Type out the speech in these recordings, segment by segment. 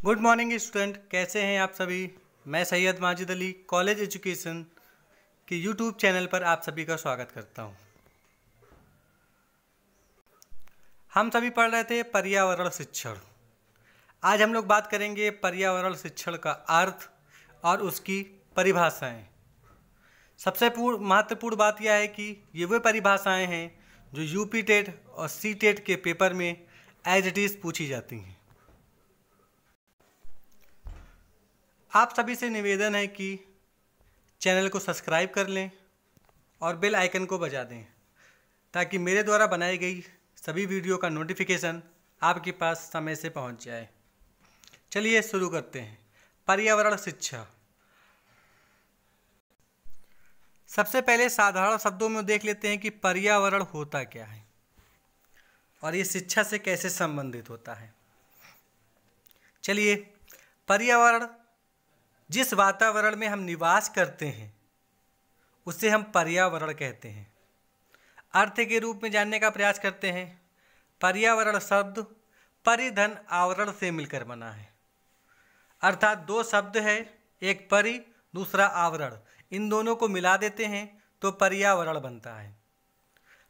Good morning student, कैसे हैं आप सभी। मैं सैयद माजिद अली कॉलेज एजुकेशन के यूट्यूब चैनल पर आप सभी का स्वागत करता हूं। हम सभी पढ़ रहे थे पर्यावरण शिक्षण। आज हम लोग बात करेंगे पर्यावरण शिक्षण का अर्थ और उसकी परिभाषाएं। सबसे महत्वपूर्ण बात यह है कि ये वे परिभाषाएं हैं जो यूपी टेट और सी टेट के पेपर में एज इट इज़ पूछी जाती हैं। आप सभी से निवेदन है कि चैनल को सब्सक्राइब कर लें और बेल आइकन को बजा दें ताकि मेरे द्वारा बनाई गई सभी वीडियो का नोटिफिकेशन आपके पास समय से पहुंच जाए। चलिए शुरू करते हैं। पर्यावरण शिक्षा। सबसे पहले साधारण शब्दों में देख लेते हैं कि पर्यावरण होता क्या है और ये शिक्षा से कैसे संबंधित होता है। चलिए, पर्यावरण जिस वातावरण में हम निवास करते हैं उसे हम पर्यावरण कहते हैं। अर्थ के रूप में जानने का प्रयास करते हैं। पर्यावरण शब्द परिधन आवरण से मिलकर बना है, अर्थात दो शब्द है, एक परि दूसरा आवरण। इन दोनों को मिला देते हैं तो पर्यावरण बनता है।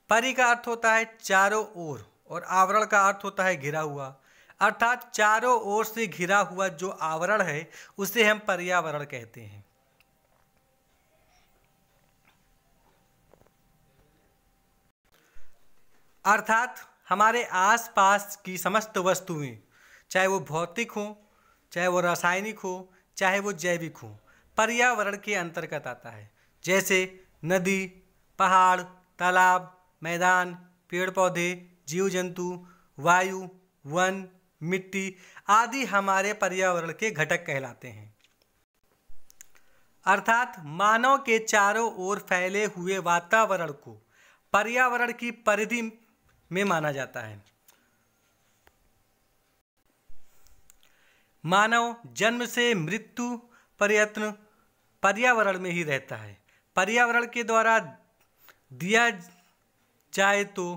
परि का अर्थ होता है चारों ओर और आवरण का अर्थ होता है घिरा हुआ, अर्थात चारों ओर से घिरा हुआ जो आवरण है उसे हम पर्यावरण कहते हैं। अर्थात हमारे आसपास की समस्त वस्तुएं, चाहे वो भौतिक हो, चाहे वो रासायनिक हो, चाहे वो जैविक हो, पर्यावरण के अंतर्गत आता है। जैसे नदी, पहाड़, तालाब, मैदान, पेड़ पौधे, जीव जंतु, वायु, वन, मिट्टी आदि हमारे पर्यावरण के घटक कहलाते हैं। अर्थात मानव के चारों ओर फैले हुए वातावरण को पर्यावरण की परिधि में माना जाता है। मानव जन्म से मृत्यु पर्यंत पर्यावरण में ही रहता है। पर्यावरण के द्वारा दिया जाए तो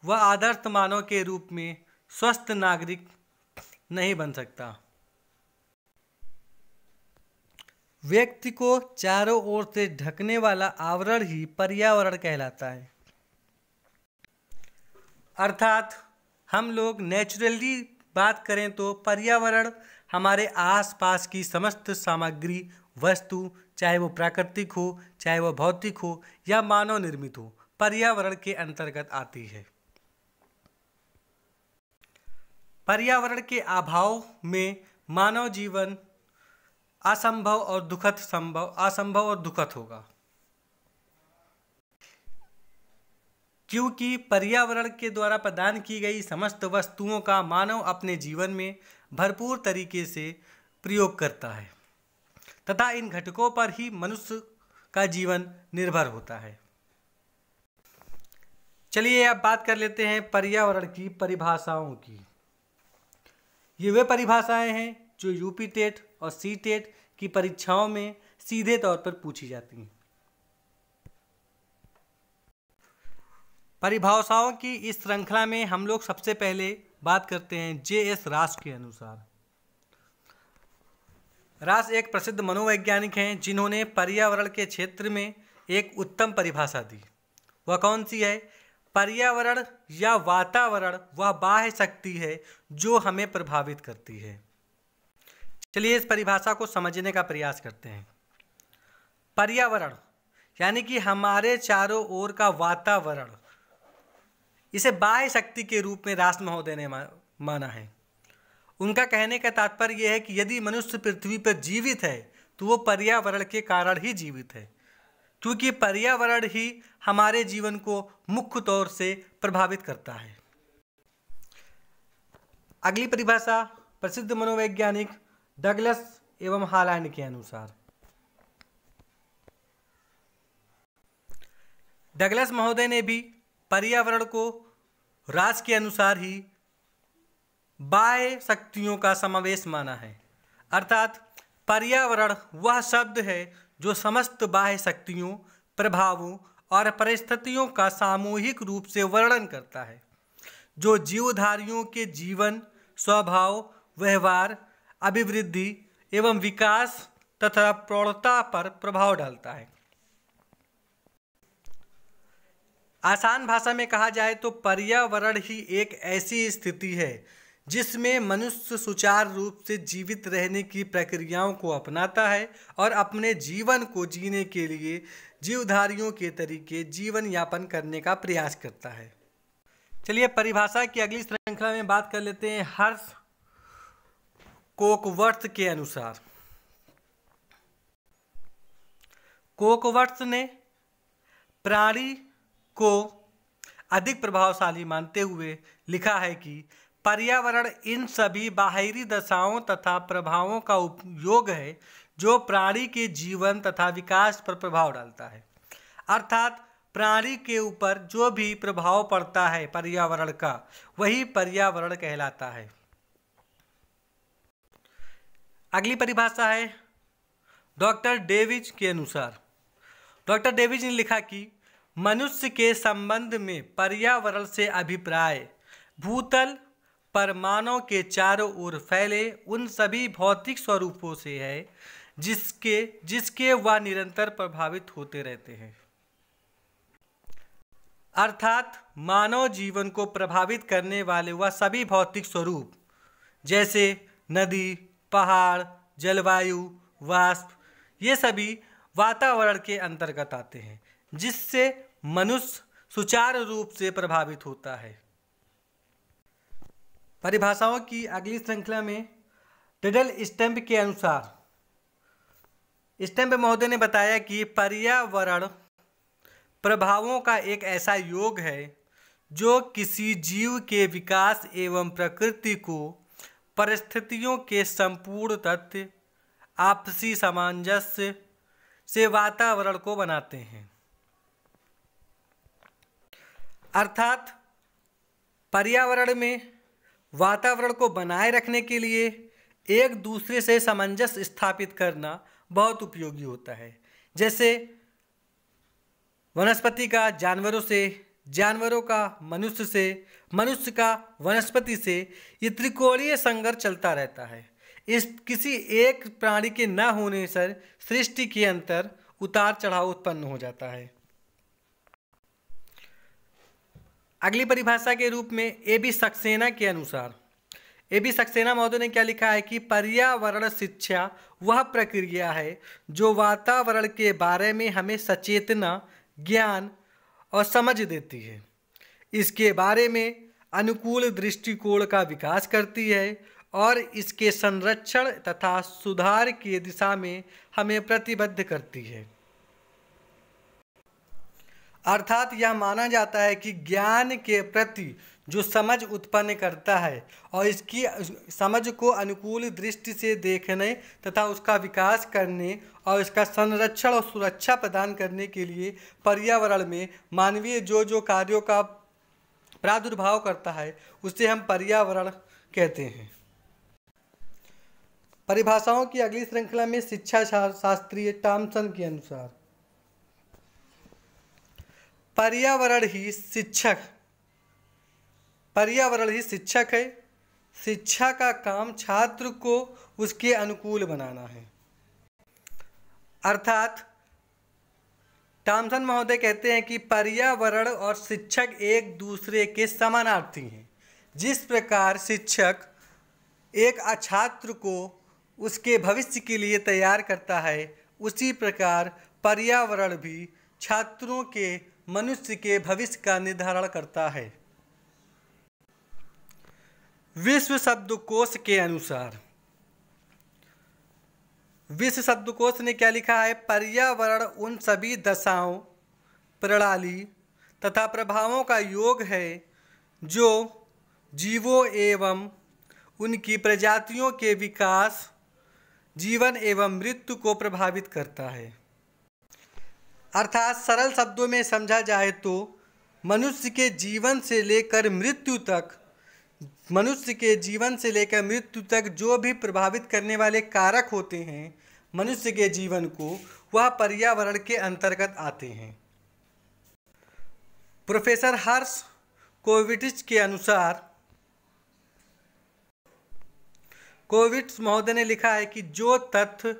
वह आदर्श मानव के रूप में स्वस्थ नागरिक नहीं बन सकता। व्यक्ति को चारों ओर से ढकने वाला आवरण ही पर्यावरण कहलाता है। अर्थात हम लोग नेचुरली बात करें तो पर्यावरण हमारे आसपास की समस्त सामग्री, वस्तु, चाहे वो प्राकृतिक हो, चाहे वो भौतिक हो या मानव निर्मित हो, पर्यावरण के अंतर्गत आती है। पर्यावरण के अभाव में मानव जीवन असंभव और दुखद होगा, क्योंकि पर्यावरण के द्वारा प्रदान की गई समस्त वस्तुओं का मानव अपने जीवन में भरपूर तरीके से प्रयोग करता है तथा इन घटकों पर ही मनुष्य का जीवन निर्भर होता है। चलिए अब बात कर लेते हैं पर्यावरण की परिभाषाओं की। ये वे परिभाषाएं हैं जो यूपी टेट और सी टेट की परीक्षाओं में सीधे तौर पर पूछी जाती हैं। परिभाषाओं की इस श्रृंखला में हम लोग सबसे पहले बात करते हैं जे.एस. रास के अनुसार। रास एक प्रसिद्ध मनोवैज्ञानिक हैं जिन्होंने पर्यावरण के क्षेत्र में एक उत्तम परिभाषा दी। वह कौन सी है? पर्यावरण या वातावरण वह बाह्य शक्ति है जो हमें प्रभावित करती है। चलिए इस परिभाषा को समझने का प्रयास करते हैं। पर्यावरण यानी कि हमारे चारों ओर का वातावरण, इसे बाह्य शक्ति के रूप में रास महोदय ने माना है। उनका कहने का तात्पर्य यह है कि यदि मनुष्य पृथ्वी पर जीवित है तो वो पर्यावरण के कारण ही जीवित है, क्योंकि पर्यावरण ही हमारे जीवन को मुख्य तौर से प्रभावित करता है। अगली परिभाषा प्रसिद्ध मनोवैज्ञानिक डगलस एवं हॉलैंड के अनुसार। डगलस महोदय ने भी पर्यावरण को रास के अनुसार ही बाह्य शक्तियों का समावेश माना है। अर्थात पर्यावरण वह शब्द है जो समस्त बाह्य शक्तियों, प्रभावों और परिस्थितियों का सामूहिक रूप से वर्णन करता है, जो जीवधारियों के जीवन, स्वभाव, व्यवहार अभिवृद्धि एवं विकास तथा प्रौढ़ता पर प्रभाव डालता है। आसान भाषा में कहा जाए तो पर्यावरण ही एक ऐसी स्थिति है जिसमें मनुष्य सुचारू रूप से जीवित रहने की प्रक्रियाओं को अपनाता है और अपने जीवन को जीने के लिए जीवधारियों के तरीके जीवन यापन करने का प्रयास करता है। चलिए परिभाषा की अगली श्रृंखला में बात कर लेते हैं हर्ष कोकवर्थ के अनुसार। कोकवर्थ ने प्राणी को अधिक प्रभावशाली मानते हुए लिखा है कि पर्यावरण इन सभी बाहरी दशाओं तथा प्रभावों का उपयोग है जो प्राणी के जीवन तथा विकास पर प्रभाव डालता है। अर्थात प्राणी के ऊपर जो भी प्रभाव पड़ता है पर्यावरण का, वही पर्यावरण कहलाता है। अगली परिभाषा है डॉक्टर डेविज के अनुसार। डॉक्टर डेविज ने लिखा कि मनुष्य के संबंध में पर्यावरण से अभिप्राय भूतल पर मानव के चारों ओर फैले उन सभी भौतिक स्वरूपों से है जिसके वह निरंतर प्रभावित होते रहते हैं। अर्थात मानव जीवन को प्रभावित करने वाले वह सभी भौतिक स्वरूप जैसे नदी, पहाड़, जलवायु, वाष्प, ये सभी वातावरण के अंतर्गत आते हैं जिससे मनुष्य सुचारू रूप से प्रभावित होता है। परिभाषाओं की अगली श्रृंखला में रिडल स्टैम्प के अनुसार स्टैम्प महोदय ने बताया कि पर्यावरण प्रभावों का एक ऐसा योग है जो किसी जीव के विकास एवं प्रकृति को परिस्थितियों के संपूर्ण तथ्य आपसी सामंजस्य से वातावरण को बनाते हैं। अर्थात पर्यावरण में वातावरण को बनाए रखने के लिए एक दूसरे से सामंजस्य स्थापित करना बहुत उपयोगी होता है। जैसे वनस्पति का जानवरों से, जानवरों का मनुष्य से, मनुष्य का वनस्पति से, ये त्रिकोणीय संघर्ष चलता रहता है। इस किसी एक प्राणी के न होने से सृष्टि के अंतर उतार चढ़ाव उत्पन्न हो जाता है। अगली परिभाषा के रूप में ए.बी. सक्सेना के अनुसार ए.बी. सक्सेना महोदय ने क्या लिखा है कि पर्यावरण शिक्षा वह प्रक्रिया है जो वातावरण के बारे में हमें सचेतना, ज्ञान और समझ देती है, इसके बारे में अनुकूल दृष्टिकोण का विकास करती है और इसके संरक्षण तथा सुधार की दिशा में हमें प्रतिबद्ध करती है। अर्थात यह माना जाता है कि ज्ञान के प्रति जो समझ उत्पन्न करता है और इसकी समझ को अनुकूल दृष्टि से देखने तथा उसका विकास करने और इसका संरक्षण और सुरक्षा प्रदान करने के लिए पर्यावरण में मानवीय जो कार्यों का प्रादुर्भाव करता है उसे हम पर्यावरण कहते हैं। परिभाषाओं की अगली श्रृंखला में शिक्षा शास्त्री टॉमसन के अनुसार पर्यावरण ही शिक्षक है। शिक्षा का काम छात्र को उसके अनुकूल बनाना है। अर्थात टॉमसन महोदय कहते हैं कि पर्यावरण और शिक्षक एक दूसरे के समानार्थी हैं। जिस प्रकार शिक्षक एक छात्र को उसके भविष्य के लिए तैयार करता है, उसी प्रकार पर्यावरण भी छात्रों के मनुष्य के भविष्य का निर्धारण करता है। विश्व शब्दकोश के अनुसार विश्व शब्दकोश ने क्या लिखा है? पर्यावरण उन सभी दशाओं, प्रणाली तथा प्रभावों का योग है जो जीवों एवं उनकी प्रजातियों के विकास, जीवन एवं मृत्यु को प्रभावित करता है। अर्थात सरल शब्दों में समझा जाए तो मनुष्य के जीवन से लेकर मृत्यु तक जो भी प्रभावित करने वाले कारक होते हैं मनुष्य के जीवन को, वह पर्यावरण के अंतर्गत आते हैं। प्रोफेसर हर्ष कोविटिच के अनुसार कोविट्स महोदय ने लिखा है कि जो तथ्य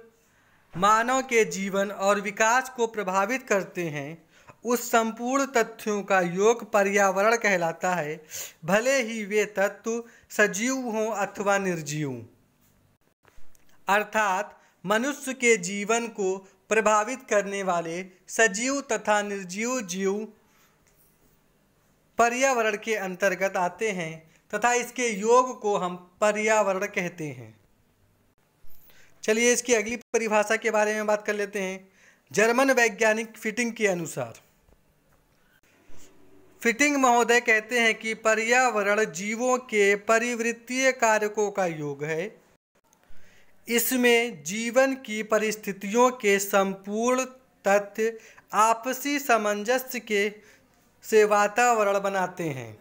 मानव के जीवन और विकास को प्रभावित करते हैं उस संपूर्ण तथ्यों का योग पर्यावरण कहलाता है, भले ही वे तत्व सजीव हों अथवा निर्जीव। अर्थात मनुष्य के जीवन को प्रभावित करने वाले सजीव तथा निर्जीव जीव पर्यावरण के अंतर्गत आते हैं तथा इसके योग को हम पर्यावरण कहते हैं। चलिए इसकी अगली परिभाषा के बारे में बात कर लेते हैं। जर्मन वैज्ञानिक फिटिंग के अनुसार, फिटिंग महोदय कहते हैं कि पर्यावरण जीवों के परिवृत्तीय कारकों का योग है। इसमें जीवन की परिस्थितियों के संपूर्ण तथ्य आपसी सामंजस्य के से वातावरण बनाते हैं।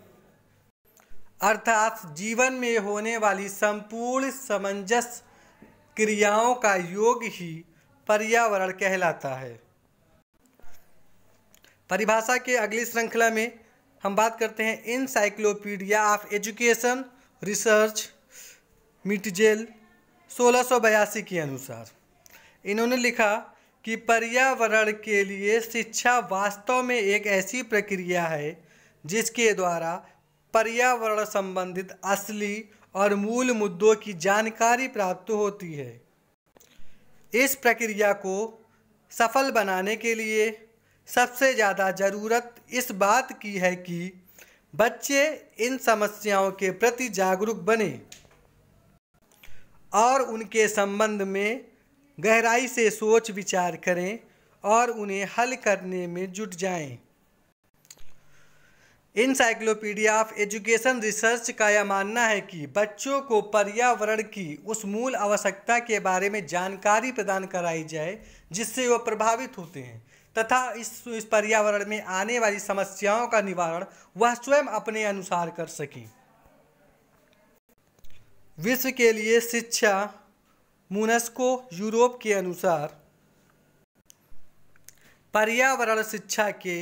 अर्थात जीवन में होने वाली संपूर्ण सामंजस्य क्रियाओं का योग ही पर्यावरण कहलाता है। परिभाषा के अगली श्रृंखला में हम बात करते हैं इनसाइक्लोपीडिया ऑफ एजुकेशन रिसर्च मिटजेल 1682 के अनुसार। इन्होंने लिखा कि पर्यावरण के लिए शिक्षा वास्तव में एक ऐसी प्रक्रिया है जिसके द्वारा पर्यावरण संबंधित असली और मूल मुद्दों की जानकारी प्राप्त होती है। इस प्रक्रिया को सफल बनाने के लिए सबसे ज़्यादा ज़रूरत इस बात की है कि बच्चे इन समस्याओं के प्रति जागरूक बने और उनके संबंध में गहराई से सोच विचार करें और उन्हें हल करने में जुट जाएं। इनसाइक्लोपीडिया ऑफ एजुकेशन रिसर्च का यह मानना है कि बच्चों को पर्यावरण की उस मूल आवश्यकता के बारे में जानकारी प्रदान कराई जाए जिससे वह प्रभावित होते हैं तथा इस पर्यावरण में आने वाली समस्याओं का निवारण वह स्वयं अपने अनुसार कर सकें। विश्व के लिए शिक्षा यूनेस्को यूरोप के अनुसार पर्यावरण शिक्षा के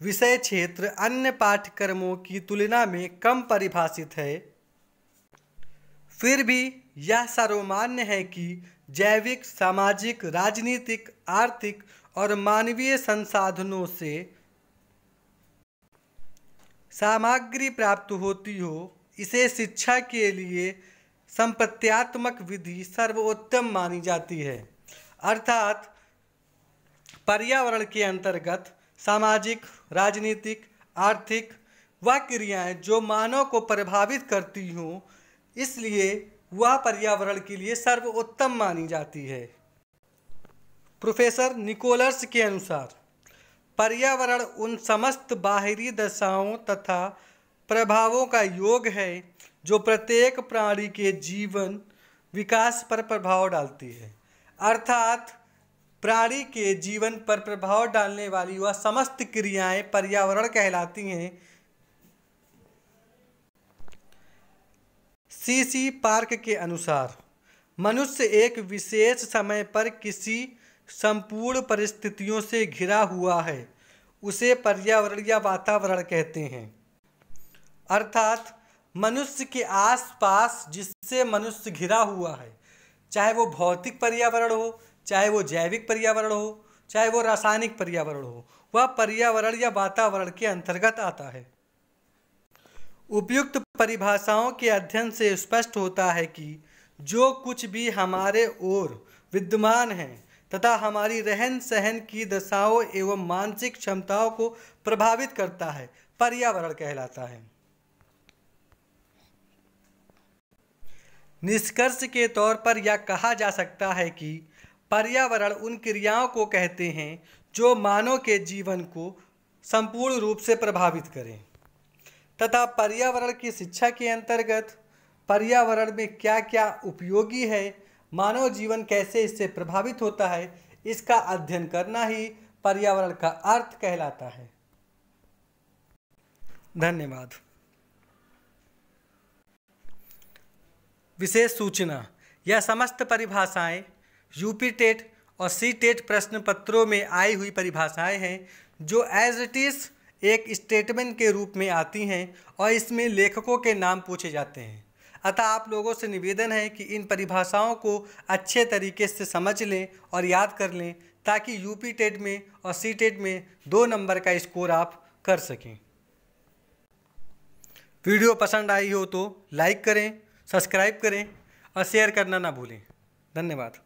विषय क्षेत्र अन्य पाठ्यक्रमों की तुलना में कम परिभाषित है। फिर भी यह सर्वमान्य है कि जैविक, सामाजिक, राजनीतिक, आर्थिक और मानवीय संसाधनों से सामग्री प्राप्त होती हो, इसे शिक्षा के लिए संपत्त्यात्मक विधि सर्वोत्तम मानी जाती है। अर्थात पर्यावरण के अंतर्गत सामाजिक, राजनीतिक, आर्थिक वह क्रियाएं जो मानव को प्रभावित करती हों, इसलिए वह पर्यावरण के लिए सर्वोत्तम मानी जाती है। प्रोफेसर निकोलस के अनुसार पर्यावरण उन समस्त बाहरी दशाओं तथा प्रभावों का योग है जो प्रत्येक प्राणी के जीवन विकास पर प्रभाव डालती है। अर्थात प्राणी के जीवन पर प्रभाव डालने वाली वह समस्त क्रियाएं पर्यावरण कहलाती हैं। सीसी पार्क के अनुसार मनुष्य एक विशेष समय पर किसी संपूर्ण परिस्थितियों से घिरा हुआ है, उसे पर्यावरण या वातावरण कहते हैं। अर्थात मनुष्य के आसपास जिससे मनुष्य घिरा हुआ है, चाहे वो भौतिक पर्यावरण हो, चाहे वो जैविक पर्यावरण हो, चाहे वो रासायनिक पर्यावरण हो, वह पर्यावरण या वातावरण के अंतर्गत आता है। उपयुक्त परिभाषाओं के अध्ययन से स्पष्ट होता है कि जो कुछ भी हमारे ओर विद्यमान है तथा हमारी रहन सहन की दशाओं एवं मानसिक क्षमताओं को प्रभावित करता है, पर्यावरण कहलाता है। निष्कर्ष के तौर पर यह कहा जा सकता है कि पर्यावरण उन क्रियाओं को कहते हैं जो मानव के जीवन को संपूर्ण रूप से प्रभावित करें तथा पर्यावरण की शिक्षा के अंतर्गत पर्यावरण में क्या क्या उपयोगी है, मानव जीवन कैसे इससे प्रभावित होता है, इसका अध्ययन करना ही पर्यावरण का अर्थ कहलाता है। धन्यवाद। विशेष सूचना, यह समस्त परिभाषाएं यूपी टेट और सी टेट प्रश्न पत्रों में आई हुई परिभाषाएं हैं जो एज इट इज एक स्टेटमेंट के रूप में आती हैं और इसमें लेखकों के नाम पूछे जाते हैं। अतः आप लोगों से निवेदन है कि इन परिभाषाओं को अच्छे तरीके से समझ लें और याद कर लें, ताकि यूपी टेट में और सी टेट में 2 नंबर का स्कोर आप कर सकें। वीडियो पसंद आई हो तो लाइक करें, सब्सक्राइब करें और शेयर करना ना भूलें। धन्यवाद।